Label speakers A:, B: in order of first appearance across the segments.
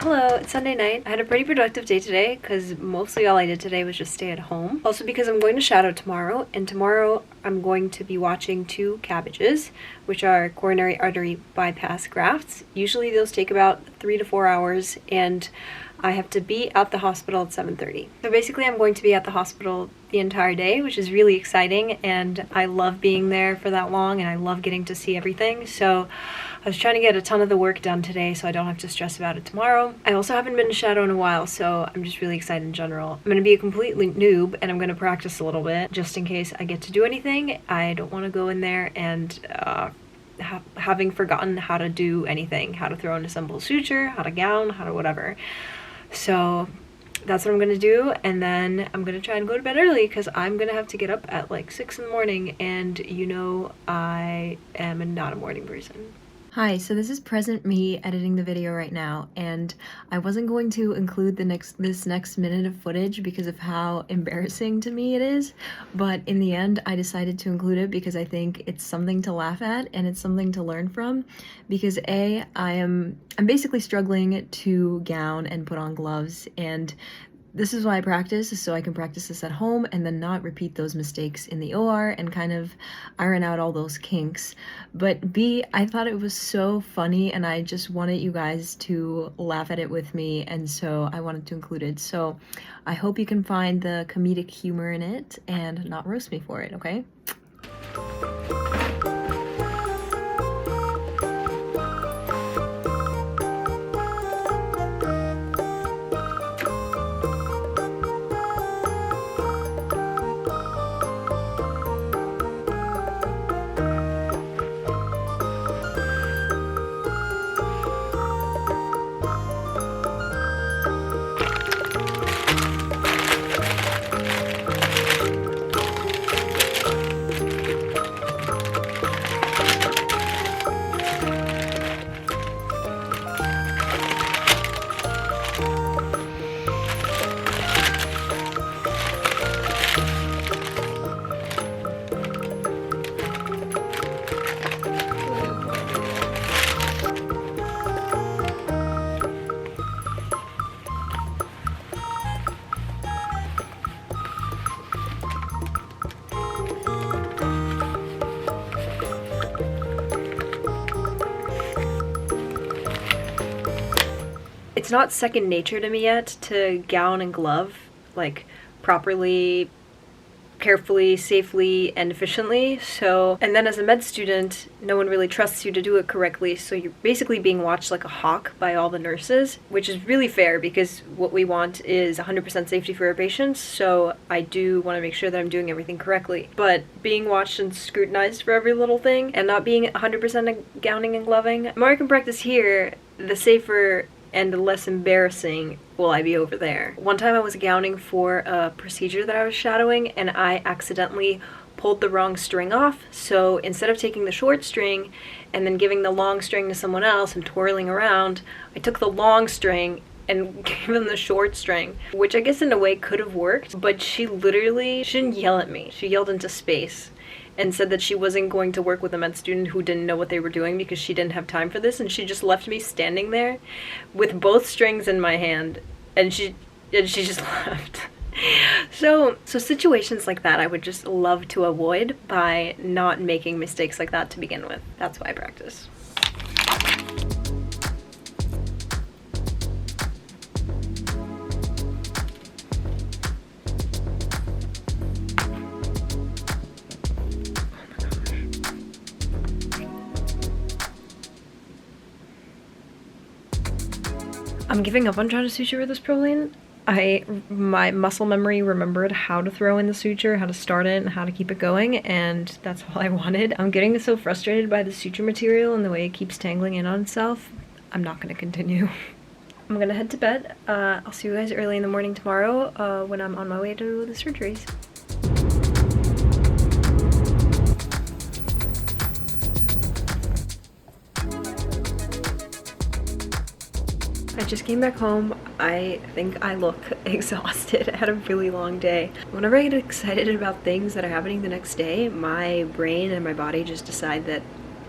A: Hello, it's Sunday night. I had a pretty productive day today because mostly all I did today was just stay at home. Also because I'm going to shadow tomorrow, and tomorrow I'm going to be watching 2 cabbages, which are coronary artery bypass grafts. Usually those take about 3 to 4 hours, and I have to be at the hospital at 7:30. So basically I'm going to be at the hospital the entire day, which is really exciting, and I love being there for that long, and I love getting to see everything. So I was trying to get a ton of the work done today so I don't have to stress about it tomorrow. I also haven't been to shadow in a while, so I'm just really excited in general. I'm going to be a completely noob, and I'm going to practice a little bit just in case I get to do anything. I don't want to go in there and having forgotten how to do anything, how to throw and assemble a suture, how to gown, how to whatever. So that's what I'm gonna do, and then I'm gonna try and go to bed early because I'm gonna have to get up at like 6 in the morning, and you know I am not a morning person. Hi, so this is present me editing the video right now, and I wasn't going to include this next minute of footage because of how embarrassing to me it is, but in the end I decided to include it because I think it's something to laugh at and it's something to learn from, because I'm basically struggling to gown and put on gloves, and this is why I practice, so I can practice this at home and then not repeat those mistakes in the OR and kind of iron out all those kinks. But B, I thought it was so funny and I just wanted you guys to laugh at it with me, and so I wanted to include it. So I hope you can find the comedic humor in it and not roast me for it, okay? It's not second nature to me yet to gown and glove, like, properly, carefully, safely, and efficiently. So, and then as a med student, no one really trusts you to do it correctly, so you're basically being watched like a hawk by all the nurses, which is really fair because what we want is 100% safety for our patients, so I do want to make sure that I'm doing everything correctly. But being watched and scrutinized for every little thing, and not being 100% gowning and gloving, the more I can practice here, the safer and the less embarrassing will I be over there. One time I was gowning for a procedure that I was shadowing, and I accidentally pulled the wrong string off, so instead of taking the short string and then giving the long string to someone else and twirling around, I took the long string and gave them the short string, which I guess in a way could have worked, but she didn't yell at me. She yelled into space and said that she wasn't going to work with a med student who didn't know what they were doing because she didn't have time for this, and she just left me standing there with both strings in my hand, and she just left. So situations like that I would just love to avoid by not making mistakes like that to begin with. That's why I practice. I'm giving up on trying to suture with this Proline. My muscle memory remembered how to throw in the suture, how to start it, and how to keep it going, and that's all I wanted. I'm getting so frustrated by the suture material and the way it keeps tangling in on itself. I'm not gonna continue. I'm gonna head to bed. I'll see you guys early in the morning tomorrow when I'm on my way to the surgeries. I just came back home. I think I look exhausted. I had a really long day. Whenever I get excited about things that are happening the next day, my brain and my body just decide that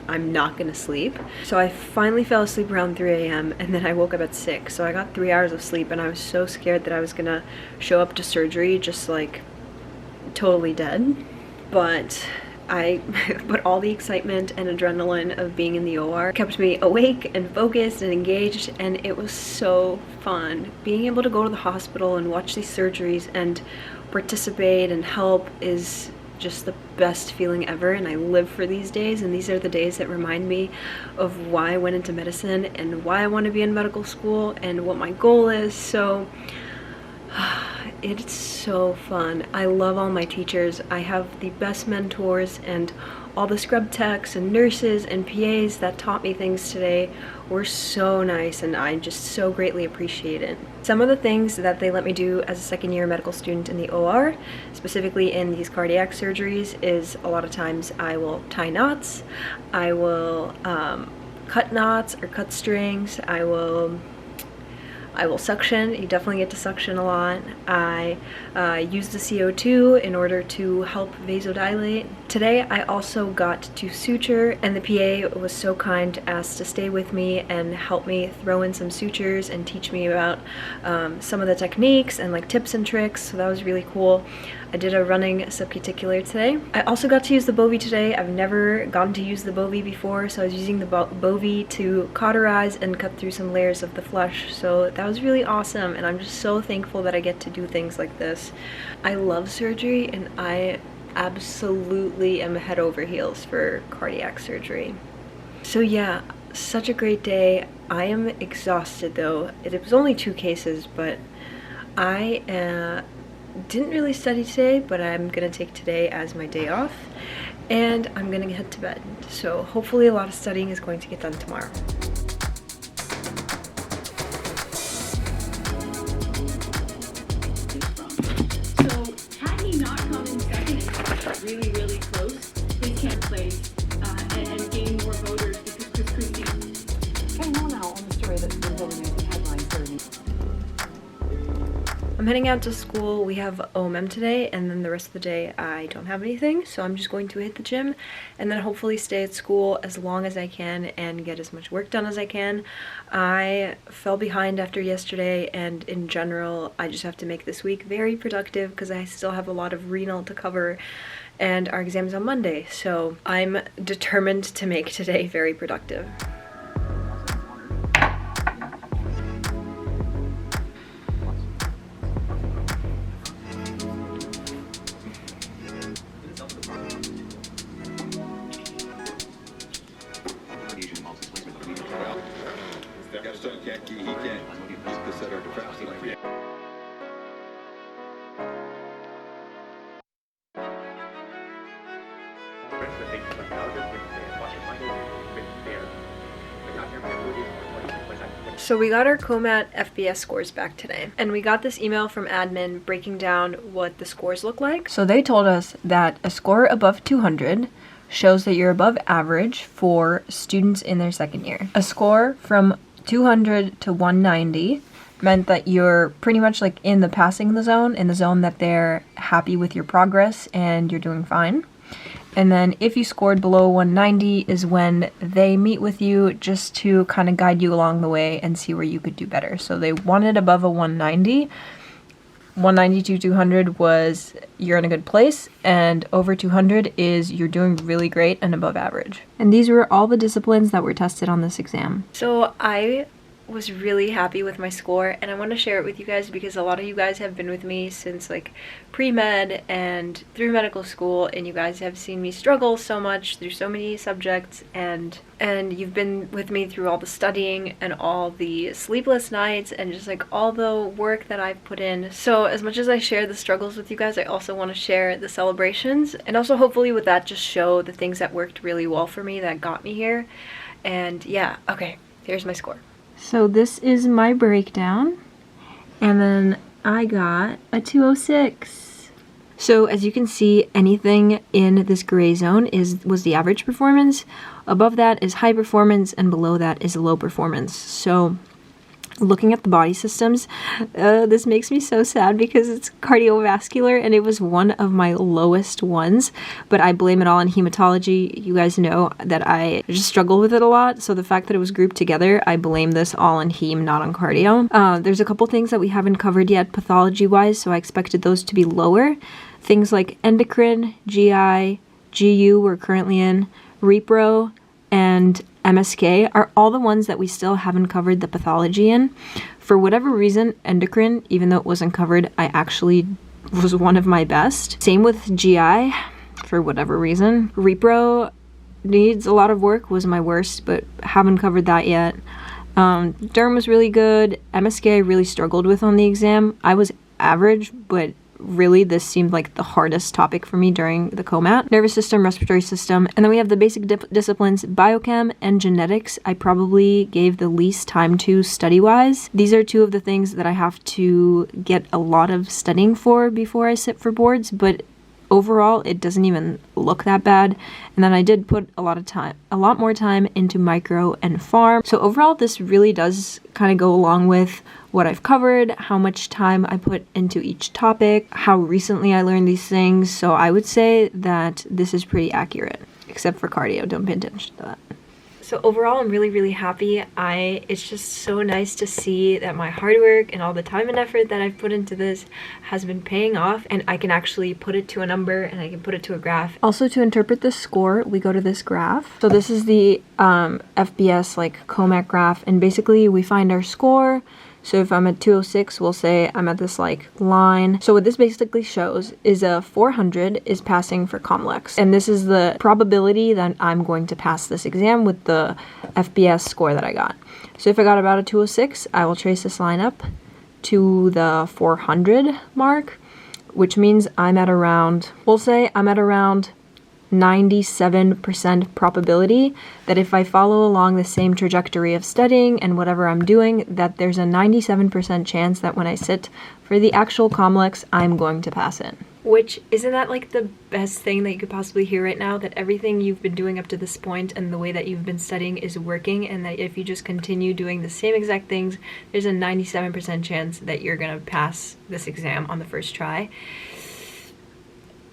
A: I'm not gonna sleep. So I finally fell asleep around 3 a.m. and then I woke up at 6. So I got 3 hours of sleep, and I was so scared that I was gonna show up to surgery just like totally dead. But but all the excitement and adrenaline of being in the OR kept me awake and focused and engaged, and it was so fun. Being able to go to the hospital and watch these surgeries and participate and help is just the best feeling ever, and I live for these days, and these are the days that remind me of why I went into medicine and why I want to be in medical school and what my goal is. So it's so fun. I love all my teachers. I have the best mentors, and all the scrub techs and nurses and PAs that taught me things today were so nice, and I just so greatly appreciate it. Some of the things that they let me do as a second-year medical student in the OR, specifically in these cardiac surgeries, is a lot of times I will tie knots, I will cut knots or cut strings, I will suction. You definitely get to suction a lot. I use the CO2 in order to help vasodilate. Today I also got to suture, and the PA was so kind as to stay with me and help me throw in some sutures and teach me about some of the techniques and like tips and tricks, so that was really cool. I did a running subcuticular today. I also got to use the Bovie today. I've never gotten to use the Bovie before, so I was using the Bovie to cauterize and cut through some layers of the flesh. So that was really awesome, and I'm just so thankful that I get to do things like this. I love surgery, and I absolutely am head over heels for cardiac surgery. So yeah, such a great day. I am exhausted though. It was only 2 cases, but I didn't really study today, but I'm gonna take today as my day off, and I'm gonna head to bed. So hopefully a lot of studying is going to get done tomorrow.
B: So had he not come in second and really, really close, his can't place and gain more voters because Chris Christie.
C: And more now on the story that's been dominating headlines during.
A: I'm heading out to school. We have OMM today, and then the rest of the day I don't have anything, so I'm just going to hit the gym and then hopefully stay at school as long as I can and get as much work done as I can. I fell behind after yesterday, and in general I just have to make this week very productive because I still have a lot of renal to cover and our exam's on Monday, so I'm determined to make today very productive. So we got our comat FBS scores back today, and we got this email from admin breaking down what the scores look like. So they told us that a score above 200 shows that you're above average for students in their second year. A score from 200 to 190 meant that you're pretty much like in the passing the zone, in the zone that they're happy with your progress and you're doing fine. And then if you scored below 190 is when they meet with you just to kind of guide you along the way and see where you could do better. So they wanted above a 190. 190 to 200 was you're in a good place, and over 200 is you're doing really great and above average. And these were all the disciplines that were tested on this exam. So I was really happy with my score, and I want to share it with you guys because a lot of you guys have been with me since like pre-med and through medical school, and you guys have seen me struggle so much through so many subjects, and you've been with me through all the studying and all the sleepless nights and just like all the work that I've put in. So as much as I share the struggles with you guys, I also want to share the celebrations, and also hopefully with that just show the things that worked really well for me that got me here. And yeah, okay, here's my score. So this is my breakdown, and then I got a 206. So as you can see, anything in this gray zone was the average performance. Above that is high performance, and below that is low performance. So Looking at the body systems, this makes me so sad because it's cardiovascular and it was one of my lowest ones, but I blame it all on hematology. You guys know that I just struggle with it a lot, so the fact that it was grouped together, I blame this all on heme, not on cardio. There's a couple things that we haven't covered yet pathology-wise, so I expected those to be lower. Things like endocrine, GI, GU we're currently in, repro, and MSK are all the ones that we still haven't covered the pathology in. For whatever reason, endocrine, even though it wasn't covered, I actually was one of my best. Same with GI, for whatever reason. Repro needs a lot of work, was my worst, but haven't covered that yet. Derm was really good. MSK I really struggled with on the exam. I was average, but really this seemed like the hardest topic for me during the comat. Nervous system, respiratory system, and then we have the basic disciplines, biochem and genetics. I probably gave the least time to study-wise. These are two of the things that I have to get a lot of studying for before I sit for boards, but overall it doesn't even look that bad. And then I did put a lot more time into micro and pharm. So overall this really does kind of go along with what I've covered, how much time I put into each topic, how recently I learned these things. So I would say that this is pretty accurate, except for cardio. Don't pay attention to that. So overall, I'm really, really happy. It's just so nice to see that my hard work and all the time and effort that I've put into this has been paying off, and I can actually put it to a number and I can put it to a graph. Also, to interpret the score, we go to this graph. So this is the FBS like comat graph, and basically we find our score. So if I'm at 206, we'll say I'm at this like line. So what this basically shows is a 400 is passing for COMLEX. And this is the probability that I'm going to pass this exam with the FBS score that I got. So if I got about a 206, I will trace this line up to the 400 mark, which means I'm at around, we'll say I'm at around 97% probability that if I follow along the same trajectory of studying and whatever I'm doing, that there's a 97% chance that when I sit for the actual COMLEX, I'm going to pass it. Which, isn't that like the best thing that you could possibly hear right now? That everything you've been doing up to this point and the way that you've been studying is working, and that if you just continue doing the same exact things, there's a 97% chance that you're gonna pass this exam on the first try.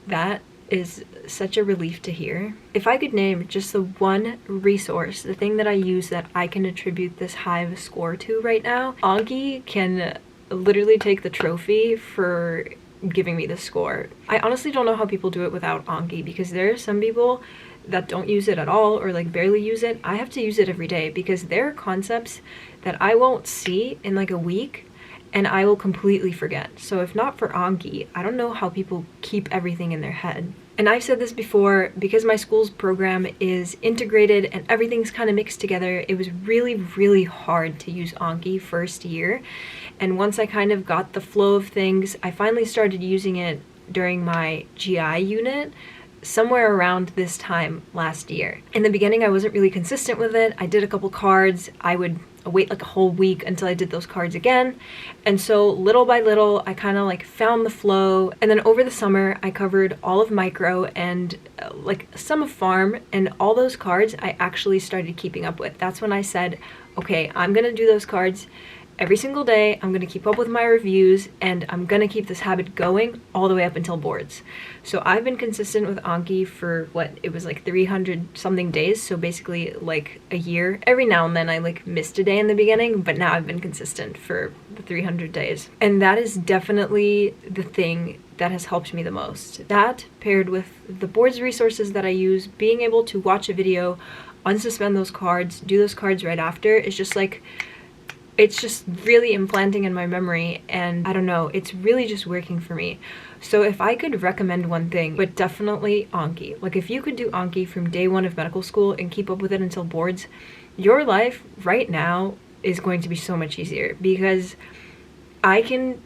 A: That is such a relief to hear. If I could name just the one resource, the thing that I use that I can attribute this high of a score to right now, Anki can literally take the trophy for giving me this score. I honestly don't know how people do it without Anki, because there are some people that don't use it at all or like barely use it. I have to use it every day because there are concepts that I won't see in like a week and I will completely forget. So if not for Anki, I don't know how people keep everything in their head. And I've said this before, because my school's program is integrated and everything's kind of mixed together, it was really, really hard to use Anki first year. And once I kind of got the flow of things, I finally started using it during my GI unit, somewhere around this time last year. In the beginning, I wasn't really consistent with it. I did a couple cards. I would wait like a whole week until I did those cards again. And so little by little, I kind of like found the flow. And then over the summer, I covered all of micro and like some of pharm, and all those cards I actually started keeping up with. That's when I said, okay, I'm gonna do those cards every single day. I'm gonna keep up with my reviews, and I'm gonna keep this habit going all the way up until boards. So I've been consistent with Anki for what, it was like 300 something days, so basically like a year. Every now and then I like missed a day in the beginning, but now I've been consistent for the 300 days. And that is definitely the thing that has helped me the most. That paired with the boards resources that I use, being able to watch a video, unsuspend those cards, do those cards right after, is just like, it's just really implanting in my memory, and I don't know, it's really just working for me. So if I could recommend one thing, but definitely Anki. Like if you could do Anki from day one of medical school and keep up with it until boards, your life right now is going to be so much easier, because I can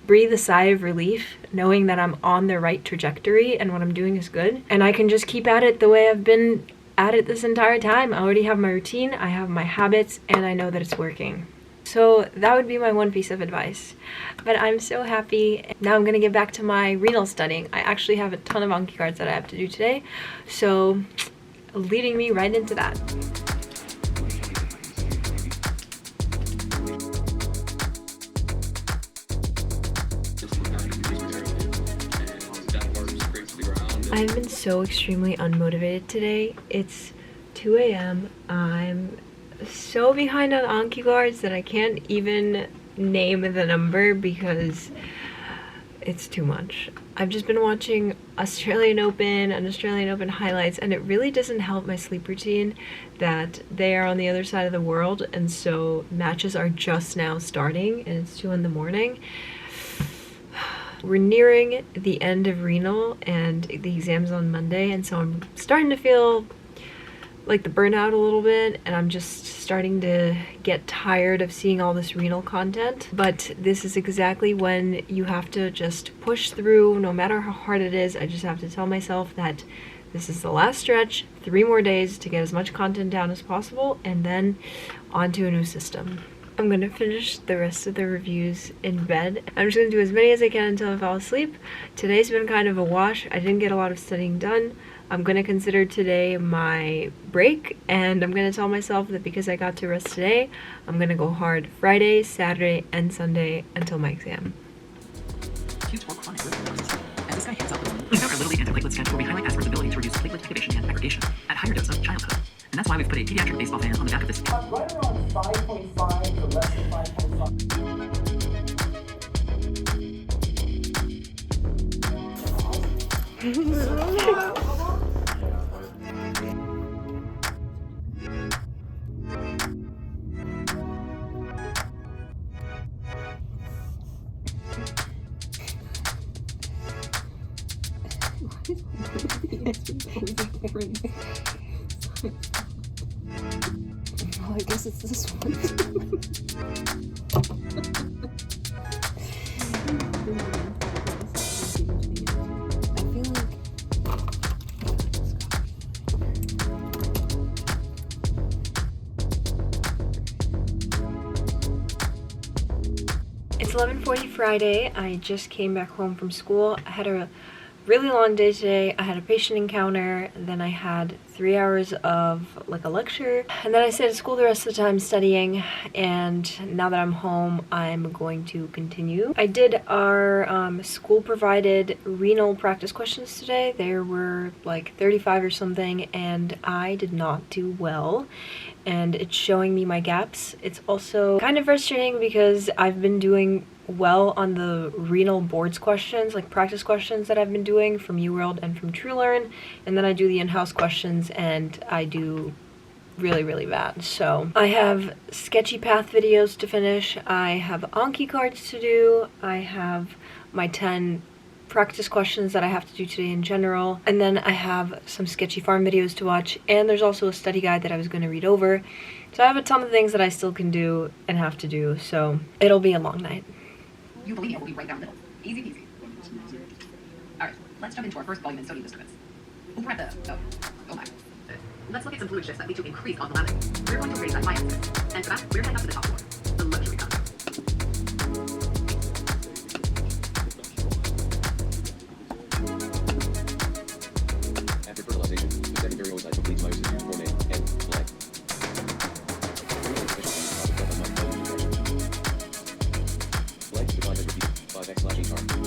A: breathe a sigh of relief knowing that I'm on the right trajectory and what I'm doing is good, and I can just keep at it the way I've been at it this entire time. I already have my routine, I have my habits, and I know that it's working. So that would be my one piece of advice. But I'm so happy. Now I'm gonna get back to my renal studying. I actually have a ton of Anki cards that I have to do today, so leading me right into that. I've been so extremely unmotivated today. It's 2 a.m. I'm so behind on Anki cards that I can't even name the number because it's too much. I've just been watching Australian Open and Australian Open highlights, and it really doesn't help my sleep routine that they are on the other side of the world, and so matches are just now starting and it's 2 in the morning. We're nearing the end of renal and the exam's on Monday, and so I'm starting to feel like the burnout a little bit, and I'm just starting to get tired of seeing all this renal content. But this is exactly when you have to just push through, no matter how hard it is. I just have to tell myself that this is the last stretch, 3 more days to get as much content down as possible, and then onto a new system. I'm gonna finish the rest of the reviews in bed. I'm just gonna do as many as I can until I fall asleep. Today's been kind of a wash. I didn't get a lot of studying done. I'm gonna consider today my break, and I'm gonna tell myself that because I got to rest today, I'm gonna go hard Friday, Saturday, and Sunday until my exam.
D: Huge or chronic lymphocytosis. As this guy hands out, check out our Literally Anti-Platelet stent where we highlight aspirin's ability to reduce platelet activation and aggregation at higher dose of childhood. And that's why we've put a pediatric baseball fan on the back of this.
E: Right around 5.5 to less than 5.5.
C: Well, I guess it's this one. I feel like
A: It's 11:40 Friday. I just came back home from school. I had a really long day today. I had a patient encounter, and then I had 3 hours of like a lecture, and then I stayed at school the rest of the time studying, and now that I'm home I'm going to continue. I did our school provided renal practice questions today. There were like 35 or something, and I did not do well, and it's showing me my gaps. It's also kind of frustrating because I've been doing well on the renal boards questions, like practice questions that I've been doing from UWorld and from TrueLearn, and then I do the in-house questions and I do really bad. So I have sketchy path videos to finish, I have Anki cards to do, I have my 10 practice questions that I have to do today in general, and then I have some sketchy farm videos to watch, and there's also a study guide that I was going to read over. So I have a ton of things that I still can do and have to do, so it'll be a long night.
D: You believe it will be right down the middle. Easy peasy. Alright, let's jump into our first volume in sodium disturbance. Oh my. Let's look at some fluid shifts that lead to increased osmolality. We're going to raise that y-axis. And for that, we're heading up to the top floor. The luxury condo.
F: After fertilization, the secondary oocyte completes meiosis to form egg and flag. Flag defined as repeat 5x/8r.